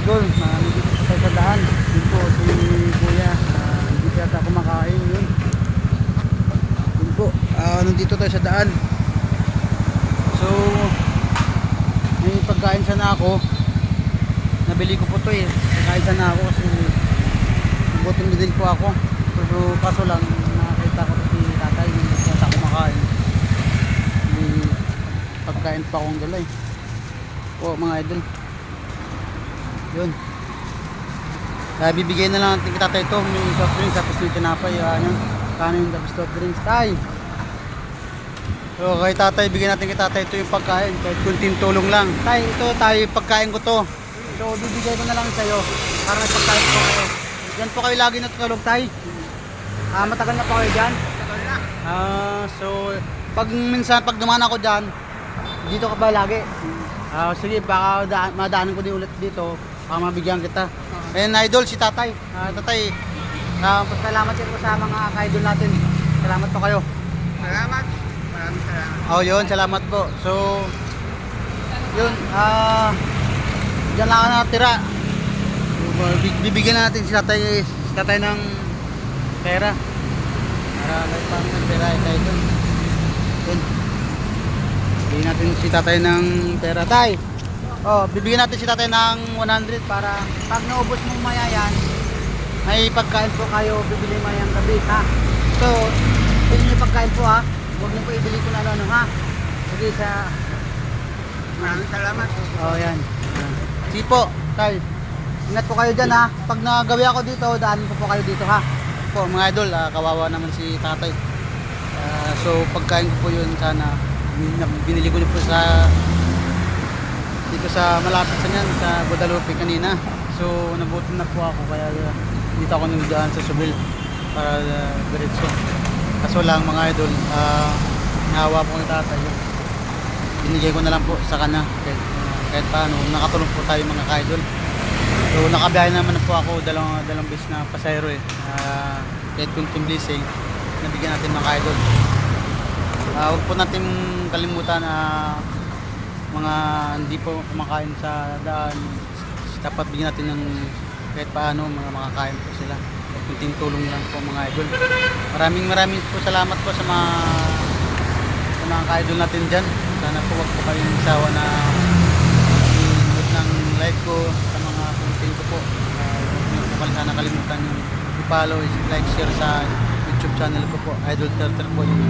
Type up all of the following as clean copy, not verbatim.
idol, nandito po tayo sa daan. Yun po si kuya, hindi pa yata kumakain yun. Yun po, nandito tayo sa daan. So may pagkain sana ako, nabili ko po to eh. Pagkain sana ako kasi gutom din po ako. Pero kaso lang nakakita ko po si tatay, hindi pa yata kumakain. May pagkain pa akong dala eh. Po mga idol, yun. Bibigay na lang natin kita tayo ito, may soft drinks tapos may tinapay, kanin tapos soft drinks. Tay, so kay tatay, bigyan natin kay tatay ito yung pagkain, kahit kunting tulong lang. Tay, ito tayo, pagkain ko to, so bibigay ko na lang sa'yo para may pagkain ko kayo. Yan po kayo lagi natutulog tay. Matagal na po kayo dyan? Matagal na. So pag minsan pag dumaan ako dyan, dito ka ba lagi? Sige, baka madaanan ko din ulit dito para mabigyan kita. Ayan idol, si tatay. Tatay, salamat din po sa mga ka-idol natin. Salamat po kayo. Salamat. Maraming salamat. Oh, yun, salamat po. So, yun, dyan lang ako nakatira. Bibigyan na natin si tatay ng pera. Para kahit paano ng pera, idol. Yun. Bibigyan natin si tatay ng pera. Tay, bibigyan natin si tatay ng 100 para pag naubos mong maya yan, may pagkain po kayo, bibili mayang gabi, ha? So, pili niyo pagkain po, ha? Huwag niyo po ibili ko na ano, ha? Sige, sa... Maraming salamat. Yan. Sige po, tay. Ingat po kayo dyan, ha? Pag nagawi ako dito, daanin ko po kayo dito, ha? Po, mga idol, kawawa naman si tatay. So, pagkain ko po yun, sana binili ko niyo po sa dito sa malapit sa niyan sa Guadalupe kanina. So nabutin na po ako kaya dito ako nagdaan sa Subil para diretso. Kaso lang mga idol, nahawa po ni tatay. Binigay ko na lang po sa kanya kahit paano nakatulong po tayo mga ka-idol. So nakabiyahe naman na po ako dalawang bis na pasahero eh. Kahit kunting blessing nabigyan natin mga ka-idol. Huwag po natin kalimutan mga hindi po kumakain sa daan, dapat bigyan natin ng kahit paano mga makakain po sila, kunting tulong lang po mga idol. Maraming po salamat po sa mga ka-idol natin dyan. Sana po wag po kayong sawa na i-note ng like ko sa mga content ko po. Huwag po sana kalimutan yung i-follow, like, share sa YouTube channel ko po, Idol Turtle po yun.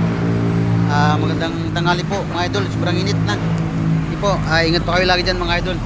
Magandang tanghali po mga idol, sobrang init na. Hindi po, ingat po kayo lagi dyan mga idol.